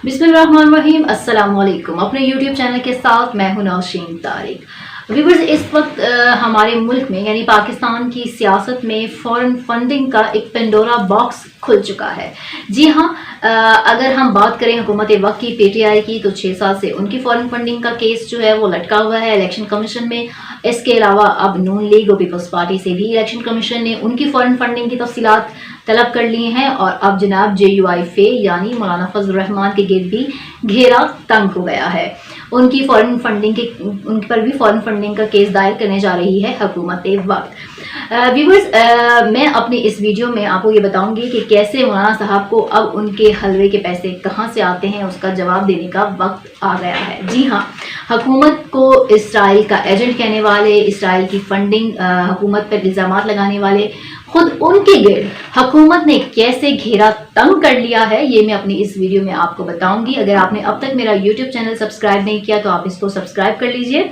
बिस्मिल्लाहिर्रहमानिर्रहीम, अस्सलाम वालेकुम। अपने यूट्यूब चैनल के साथ मैं हूं नौशीन तारिक। व्यूअर्स, इस वक्त हमारे मुल्क में यानी पाकिस्तान की सियासत में फॉरेन फंडिंग का एक पेंडोरा बॉक्स खुल चुका है। जी हाँ, अगर हम बात करें हुकूमत वक्त की PTI की, तो 6 साल से उनकी फॉरेन फंडिंग का केस जो है वो लटका हुआ है इलेक्शन कमीशन में। इसके अलावा अब नून लीग और पीपल्स पार्टी से भी इलेक्शन कमीशन ने उनकी फॉरेन फंडिंग की तफसीलात तलब कर ली हैं और अब जनाब JUI फे यानी मौलाना फजल रहमान के गिर्द भी घेरा तंग हो गया है। उनकी फॉरेन फंडिंग के उन पर भी फॉरेन फंडिंग का केस दायर करने जा रही है हुकूमत वक्त। व्यूअर्स, मैं अपनी इस वीडियो में आपको ये बताऊंगी कि कैसे मौलाना साहब को अब उनके हलवे के पैसे कहाँ से आते हैं उसका जवाब देने का वक्त आ गया है। जी हाँ, हुकूमत को इसराइल का एजेंट कहने वाले, इसराइल की फंडिंग हुकूमत पर इल्ज़ाम लगाने वाले खुद उनके गिर्द हुकूमत ने कैसे घेरा तंग कर लिया है, ये मैं अपनी इस वीडियो में आपको बताऊंगी। अगर आपने अब तक मेरा YouTube चैनल सब्सक्राइब नहीं किया तो आप इसको सब्सक्राइब कर लीजिए।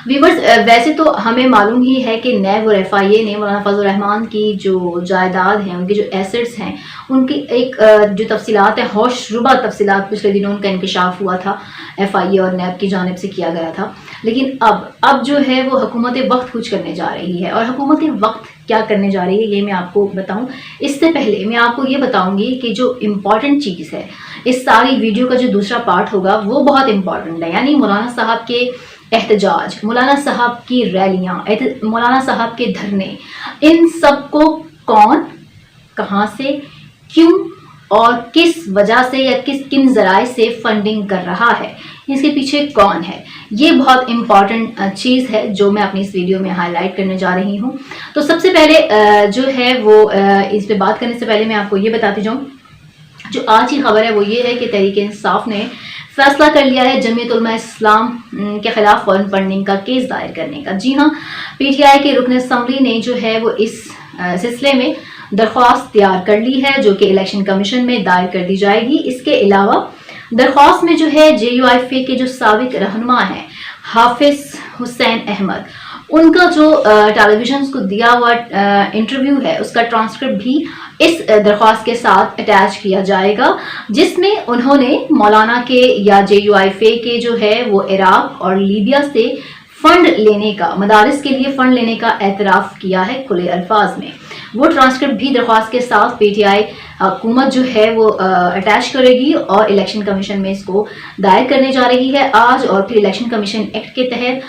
व्यूअर्स, वैसे तो हमें मालूम ही है कि नैब और FIA ने मौलाना फजल रहमान की जो जायदाद हैं, उनके जो एसेट्स हैं, उनकी एक जो तफसीलात है, होशरुबा तफसीलात पिछले दिनों उनका इंकशाफ हुआ था, FIA और नैब की जानिब से किया गया था। लेकिन अब जो है वो हुकूमत वक्त कुछ करने जा रही है। और हुकूमत वक्त क्या करने जा रही है ये मैं आपको बताऊं। इससे पहले मैं आपको ये बताऊंगी कि जो इम्पॉर्टेंट चीज़ है, इस सारी वीडियो का जो दूसरा पार्ट होगा वो बहुत इम्पॉर्टेंट है, यानी मौलाना साहब के एहतजाज, मौलाना साहब की रैलियां, मौलाना साहब के धरने, इन सब को कौन, कहां से, क्यों और किस वजह से या किन जराए से फंडिंग कर रहा है, इसके पीछे कौन है, ये बहुत इंपॉर्टेंट चीज़ है जो मैं अपनी इस वीडियो में हाईलाइट करने जा रही हूँ। तो सबसे पहले जो है वो इस पे बात करने से पहले मैं आपको ये बताती जाऊँ, जो आज की खबर है वो ये है कि तहरीक इंसाफ ने फैसला कर लिया है जमीयत उलमा इस्लाम के खिलाफ फॉरेन फंडिंग का केस दायर करने का। जी हाँ, PTI के रुकन असम्बली ने जो है वो इस सिलसिले में दरख्वास्त तैयार कर ली है जो कि इलेक्शन कमीशन में दायर कर दी जाएगी। इसके अलावा दरख्वास्त में जो है JUI फे के जो साबिक रहनुमा हैं हाफिज हुसैन अहमद, उनका जो टेलीविजन को दिया हुआ इंटरव्यू है उसका ट्रांसक्रिप्ट भी इस दरख्वास्त के साथ अटैच किया जाएगा, जिसमें उन्होंने मौलाना के या JUI फे के जो है वो इराक और लीबिया से फंड लेने का, मदारिस के लिए फंड लेने का एतराफ़ किया है खुले अल्फाज में। वो ट्रांसक्रिप्ट भी दरख्वास्त के साथ PTI हुकूमत जो है वो अटैच करेगी और इलेक्शन कमीशन में इसको दायर करने जा रही है आज। और फिर इलेक्शन कमीशन एक्ट के तहत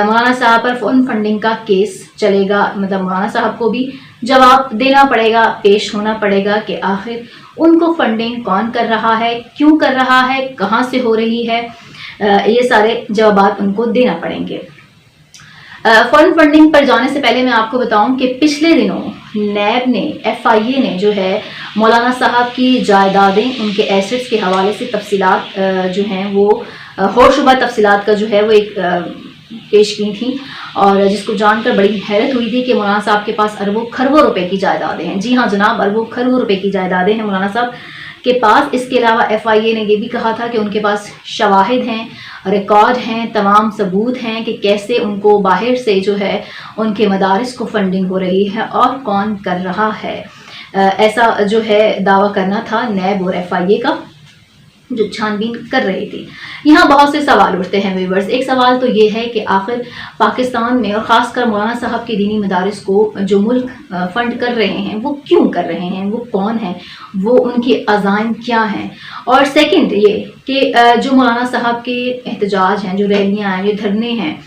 मौलाना साहब पर फॉरेन फंडिंग का केस चलेगा। मतलब मौलाना साहब को भी जवाब देना पड़ेगा, पेश होना पड़ेगा कि आखिर उनको फंडिंग कौन कर रहा है, क्यों कर रहा है, कहाँ से हो रही है, ये सारे जवाब उनको देना पड़ेंगे। फॉरेन फंडिंग पर जाने से पहले मैं आपको बताऊं कि पिछले दिनों नैब ने, FIA ने जो है मौलाना साहब की जायदादें, उनके एसेट्स के हवाले से तफसीलात जो हैं वो होशरुबा तफसीलात का जो है वो एक पेश की थी, और जिसको जानकर बड़ी हैरत हुई थी कि मौलाना साहब के पास अरबों खरबों रुपए की जायदादें हैं। जी हाँ जनाब, अरबों खरबों रुपए की जायदादें हैं मौलाना साहब के पास। इसके अलावा FIA ने ये भी कहा था कि उनके पास शवाहिद हैं, रिकॉर्ड हैं, तमाम सबूत हैं कि कैसे उनको बाहर से जो है उनके मदारिस को फंडिंग हो रही है और कौन कर रहा है। ऐसा जो है दावा करना था नैब और FIA का जो छानबीन कर रही थी। यहाँ बहुत से सवाल उठते हैं व्यूअर्स। एक सवाल तो ये है कि आखिर पाकिस्तान में और ख़ासकर मौलाना साहब के दीनी मदारिस को जो मुल्क फंड कर रहे हैं वो क्यों कर रहे हैं, वो कौन है, वो उनके अज़ाइम क्या हैं। और सेकंड ये कि जो मौलाना साहब के एहतजाज हैं, जो रैलियाँ हैं, जो धरने हैं,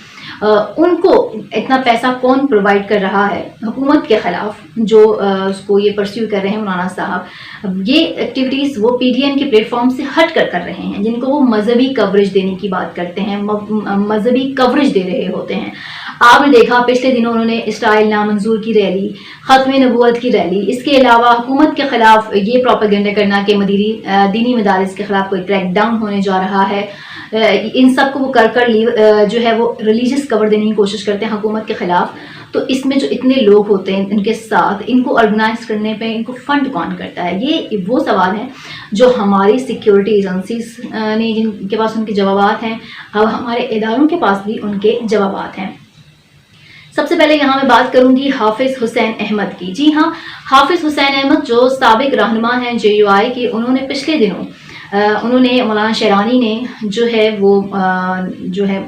उनको इतना पैसा कौन प्रोवाइड कर रहा है हुकूमत के ख़िलाफ़, जो उसको ये परस्यू कर रहे हैं मौलाना साहब। ये एक्टिविटीज़ वो PDM के प्लेटफॉर्म से हट कर रहे हैं, जिनको वो मजहबी कवरेज देने की बात करते हैं, मजहबी कवरेज दे रहे होते हैं। आपने देखा पिछले दिनों उन्होंने इसराइल नामंजूर की रैली, ख़त्म नबूवत की रैली, इसके अलावा हुकूमत के ख़िलाफ़ ये प्रोपेगेंडा करना कि दीनी मदारिस के ख़िलाफ़ कोई क्रैक डाउन होने जा रहा है, इन सब को वो कर जो है वो रिलीजियस कवर देने की कोशिश करते हैं हुकूमत के ख़िलाफ़। तो इसमें जो इतने लोग होते हैं इनके साथ, इनको ऑर्गेनाइज करने पे इनको फंड कौन करता है, ये वो सवाल हैं जो हमारी सिक्योरिटी एजेंसीज ने, जिनके पास उनके जवाब हैं, अब हमारे इदारों के पास भी उनके जवाब हैं। सबसे पहले यहाँ मैं बात करूंगी हाफिज हुसैन अहमद की। जी हाँ, हाफिज हुसैन अहमद जो साबिक रहनुमा हैं JUI के, उन्होंने पिछले दिनों انہوں نے مولانا شیرانی نے جو ہے وہ جو ہے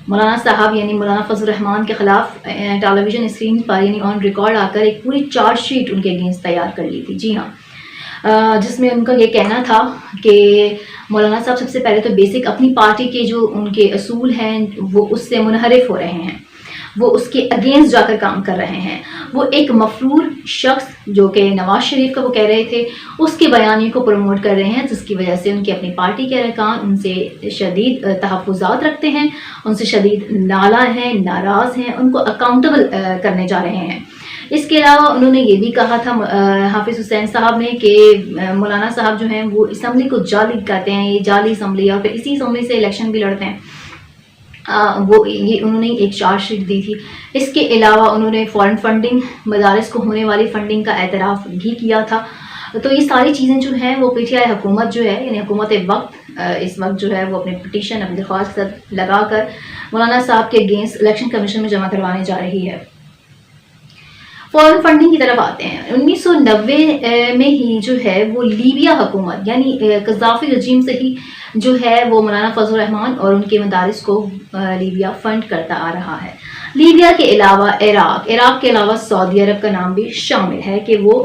مولانا صاحب یعنی مولانا فضل الرحمان کے خلاف ٹیلی ویژن اسکرین پر یعنی آن ریکارڈ آ کر ایک پوری چارج شیٹ ان کے اگینسٹ تیار کر لی تھی. جی ہاں، جس میں ان کا یہ کہنا تھا کہ مولانا صاحب سب سے پہلے تو بیسک اپنی پارٹی کے جو ان کے اصول ہیں وہ اس سے منحرف ہو رہے ہیں، وہ اس کے اگینسٹ جا کر کام کر رہے ہیں. وہ ایک مفرور شخص جو کہ نواز شریف کا وہ کہہ رہے تھے اس کی بیانیے کو پروموٹ کر رہے ہیں، جس کی وجہ سے ان کی اپنی پارٹی کے ارکان ان سے شدید تحفظات رکھتے ہیں، ان سے شدید نالاں ہیں، ناراض ہیں، ان کو اکاؤنٹیبل کرنے جا رہے ہیں. اس کے علاوہ انہوں نے یہ بھی کہا تھا حافظ حسین صاحب نے کہ مولانا صاحب جو ہیں وہ اسمبلی کو جعلی کہتے ہیں، یہ جعلی اسمبلی، اور پھر اسی اسمبلی سے الیکشن بھی لڑتے ہیں. وہ یہ انہوں نے ایک چارج شیٹ دی تھی. اس کے علاوہ انہوں نے فارن فنڈنگ، مدارس کو ہونے والی فنڈنگ کا اعتراف بھی کیا تھا. تو یہ ساری چیزیں جو ہیں وہ پی ٹی آئی حکومت جو ہے یعنی حکومت وقت اس وقت جو ہے وہ اپنے پٹیشن اپنی درخواست لگا کر مولانا صاحب کے اگینسٹ الیکشن کمیشن میں جمع کروانے جا رہی ہے. فارن فنڈنگ کی طرف آتے ہیں. 1990 میں ہی جو ہے وہ لیبیا حکومت یعنی قذافی رجیم سے ہی جو ہے وہ مولانا فضل الرحمان اور ان کے مدارس کو لیبیا فنڈ کرتا آ رہا ہے. لیبیا کے علاوہ عراق کے علاوہ سعودی عرب کا نام بھی شامل ہے کہ وہ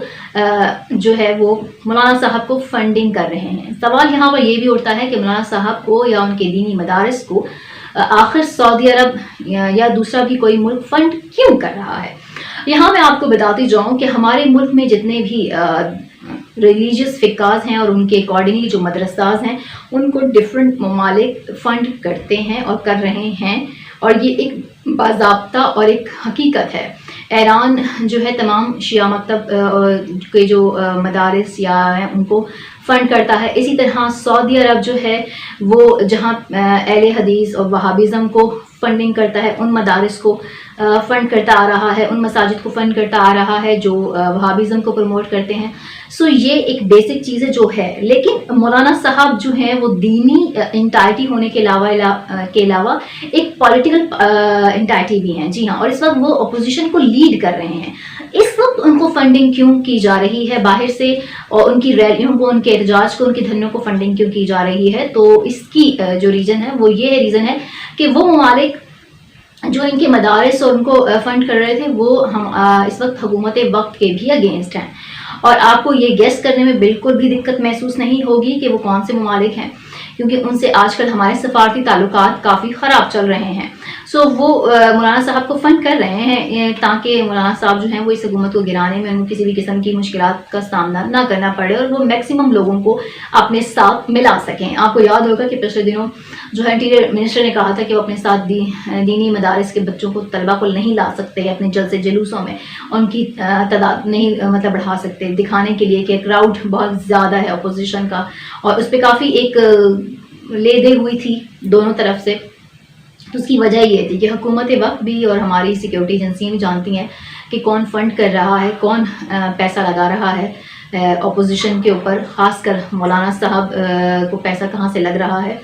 جو ہے وہ مولانا صاحب کو فنڈنگ کر رہے ہیں. سوال یہاں پر یہ بھی اٹھتا ہے کہ مولانا صاحب کو یا ان کے دینی مدارس کو آخر سعودی عرب یا دوسرا بھی کوئی ملک فنڈ کیوں کر رہا ہے. یہاں میں آپ کو بتاتی جاؤں کہ ہمارے ملک میں جتنے بھی ریلیجیس فقاز ہیں اور ان کے اکارڈنگلی جو مدرساز ہیں ان کو ڈفرینٹ ممالک فنڈ کرتے ہیں اور کر رہے ہیں، اور یہ ایک باضابطہ اور ایک حقیقت ہے. ایران جو ہے تمام شیعہ مکتب کے جو مدارس یا ان کو فنڈ کرتا ہے. اسی طرح سعودی عرب جو ہے وہ جہاں اہل حدیث اور وہابزم کو فنڈنگ کرتا ہے، ان مدارس کو فنڈ کرتا آ رہا ہے، ان مساجد کو فنڈ کرتا آ رہا ہے جو وہابزم کو پروموٹ کرتے ہیں. سو یہ ایک بیسک چیز جو ہے. لیکن مولانا صاحب جو ہیں وہ دینی انٹائٹی ہونے کے علاوہ ایک پولیٹیکل انٹائٹی بھی ہیں. جی ہاں، اور اس وقت وہ اپوزیشن کو لیڈ کر رہے ہیں. اس وقت ان کو فنڈنگ کیوں کی جا رہی ہے باہر سے، اور ان کی ریلیوں کو، ان کے احتجاج کو، ان کی دھرنوں کو فنڈنگ کیوں کی جا رہی ہے؟ تو اس کی جو ریزن ہے وہ یہ ریزن ہے کہ وہ ممالک جو ان کے مدارس اور ان کو فنڈ کر رہے تھے وہ ہم اس وقت حکومت وقت کے بھی اگینسٹ ہیں. اور آپ کو یہ گیس کرنے میں بالکل بھی دقت محسوس نہیں ہوگی کہ وہ کون سے ممالک ہیں، کیونکہ ان سے آج کل ہمارے سفارتی تعلقات کافی خراب چل رہے ہیں. سو وہ مولانا صاحب کو فنڈ کر رہے ہیں تاکہ مولانا صاحب جو ہیں وہ اس حکومت کو گرانے میں ان کسی بھی قسم کی مشکلات کا سامنا نہ کرنا پڑے اور وہ میکسیمم لوگوں کو اپنے ساتھ ملا سکیں. آپ کو یاد ہوگا کہ پچھلے دنوں جو ہے انٹیریئر منسٹر نے کہا تھا کہ وہ اپنے ساتھ دینی مدارس کے بچوں کو، طلبہ کو نہیں لا سکتے اپنے جلسے جلوسوں میں، ان کی تعداد نہیں بڑھا سکتے دکھانے کے لیے کہ کراؤڈ بہت زیادہ ہے اپوزیشن کا. اور اس پہ کافی ایک لے دے ہوئی تھی دونوں طرف سے. اس کی وجہ یہ تھی کہ حکومت وقت بھی اور ہماری سیکیورٹی ایجنسیاں بھی جانتی ہیں کہ کون فنڈ کر رہا ہے، کون پیسہ لگا رہا ہے اپوزیشن کے اوپر، خاص کر مولانا صاحب کو پیسہ کہاں سے لگ رہا ہے.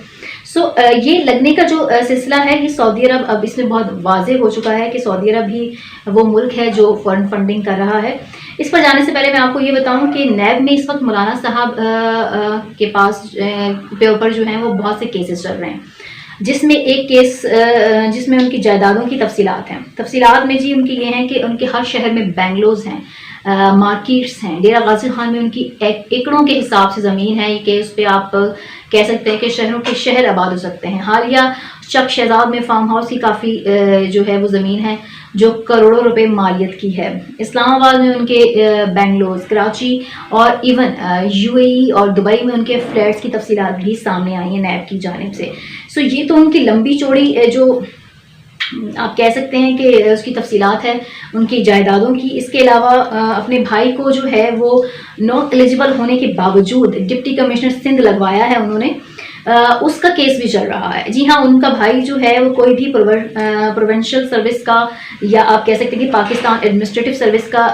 سو یہ لگنے کا جو سلسلہ ہے یہ سعودی عرب اب اس میں بہت واضح ہو چکا ہے کہ سعودی عرب ہی وہ ملک ہے جو فارن فنڈنگ کر رہا ہے. اس پر جانے سے پہلے میں آپ کو یہ بتاؤں کہ نیب میں اس وقت مولانا صاحب کے پاس اوپر جو ہیں وہ بہت سے کیسز چل رہے ہیں، جس میں ایک کیس جس میں ان کی جائیدادوں کی تفصیلات ہیں. تفصیلات میں جی ان کی یہ ہیں کہ ان کے ہر شہر میں بینگلوز ہیں، مارکیٹس ہیں. ڈیرہ غازی خان میں ان کی ایکڑوں کے حساب سے زمین ہے کہ اس پہ آپ کہہ سکتے ہیں کہ شہروں کے شہر آباد ہو سکتے ہیں. حالیہ چک شہزاد میں فارم ہاؤس کی کافی جو ہے وہ زمین ہے جو کروڑوں روپے مالیت کی ہے. اسلام آباد میں ان کے بینگلوز، کراچی اور ایون یو اے ای اور دبئی میں ان کے فلیٹس کی تفصیلات بھی سامنے آئی ہیں نیب کی جانب سے. سو یہ تو ان کی لمبی چوڑی جو آپ کہہ سکتے ہیں کہ اس کی تفصیلات ہے ان کی جائیدادوں کی. اس کے علاوہ اپنے بھائی کو جو ہے وہ ناٹ ایلیجیبل ہونے کے باوجود ڈپٹی کمشنر سندھ لگوایا ہے انہوں نے، اس کا کیس بھی چل رہا ہے. جی ہاں، ان کا بھائی جو ہے وہ کوئی بھی پروونشل سروس کا یا آپ کہہ سکتے ہیں کہ پاکستان ایڈمنسٹریٹو سروس کا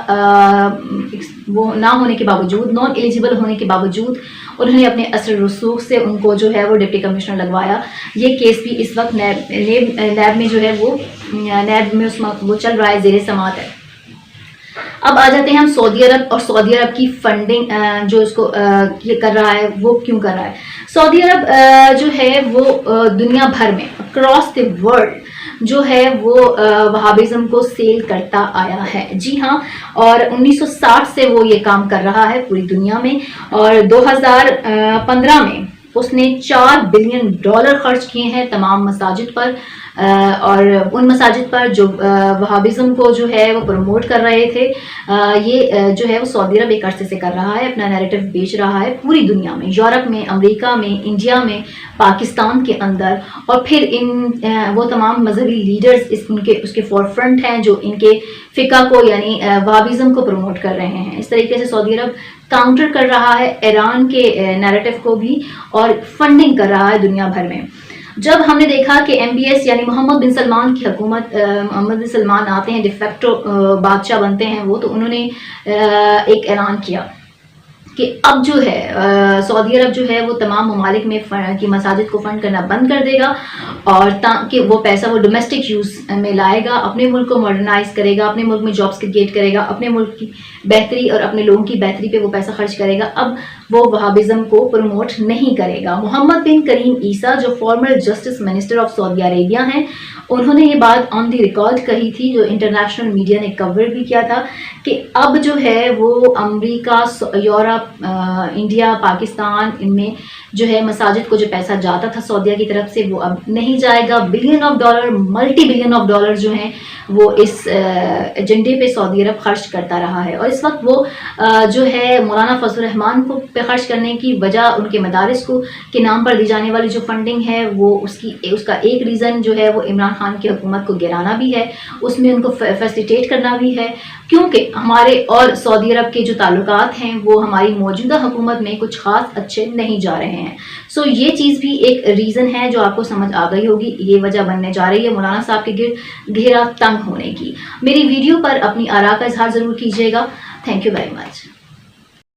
وہ نہ ہونے کے باوجود، نان ایلیجیبل ہونے کے باوجود انہوں نے اپنے اثر رسوخ سے ان کو جو ہے وہ ڈپٹی کمشنر لگوایا. یہ کیس بھی اس وقت نیب میں جو ہے وہ نیب میں اس وقت وہ چل رہا ہے، زیر سماعت ہے. अब आ जाते हैं हम सऊदी अरब और सऊदी अरब की फंडिंग जो इसको ये कर रहा है वो क्यों कर रहा है। सऊदी अरब जो है वो दुनिया भर में अक्रॉस द वर्ल्ड जो है वो वहाबिज्म को सेल करता आया है। जी हाँ, और 1960 से वो ये काम कर रहा है पूरी दुनिया में, और 2015 में उसने $4 बिलियन खर्च किए हैं तमाम मसाजिद पर, और उन मसाजिद पर जो वहाबिज्म को जो है वो प्रमोट कर रहे थे। ये जो है वो सऊदी अरब एक अरसे से कर रहा है, अपना नैरेटिव बेच रहा है पूरी दुनिया में, यूरोप में, अमेरिका में, इंडिया में, पाकिस्तान के अंदर, और फिर वो तमाम मजहबी लीडर्स उसके फोरफ्रंट हैं जो इनके फ़िका को यानी वहाबिज्म को प्रमोट कर रहे हैं। इस तरीके से सऊदी अरब काउंटर कर रहा है ईरान के नैरेटिव को भी, और फंडिंग कर रहा है दुनिया भर में। जब हमने देखा कि MBS यानी मोहम्मद बिन सलमान की हुकूमत, मोहम्मद बिन सलमान आते हैं डिफेक्टो बादशाह बनते हैं वो, तो उन्होंने एक ऐलान किया कि अब जो है सऊदी अरब जो है वो तमाम ममालिक में की मसाजिद को फंड करना बंद कर देगा, और ताकि वो पैसा वो डोमेस्टिक यूज़ में लाएगा, अपने मुल्क को मॉडर्नाइज करेगा, अपने मुल्क में जॉब्स क्रिएट करेगा, अपने मुल्क की बेहतरी और अपने लोगों की बेहतरी पे वो पैसा खर्च करेगा। अब वो वहाबिज्म को प्रमोट नहीं करेगा। मोहम्मद बिन करीम ईसा जो former justice minister of Saudi Arabia हैं, उन्होंने ये बात ऑन दी रिकॉर्ड कही थी, जो इंटरनेशनल मीडिया ने कवर भी किया था, कि अब जो है वो अमेरिका, यूरोप, इंडिया, पाकिस्तान, इनमें जो है मसाजिद को जो पैसा जाता था सऊदीया की तरफ से वो अब नहीं जाएगा। $Billion multi billion of dollar जो हैं वो इस एजेंडे पे सऊदी अरब खर्च करता रहा है। और इस वक्त वो जो है मौलाना फजल रहमान को पे खर्च करने की वजह उनके मदारिस को के नाम पर दी जाने वाली जो फंडिंग है वो उसका एक रीज़न जो है वो इमरान खान की हुकूमत को गिराना भी है, उसमें उनको फैसिलिटेट करना भी है, क्योंकि हमारे और सऊदी अरब के जो ताल्लुकात हैं वो हमारी मौजूदा हुकूमत में कुछ खास अच्छे नहीं जा रहे हैं। सो ये चीज़ भी एक रीज़न है जो आपको समझ आ गई होगी, ये वजह बनने जा रही है मौलाना साहब के घेरा तंग होने की। मेरी वीडियो पर अपनी आरा का इजहार ज़रूर कीजिएगा। Thank you very much.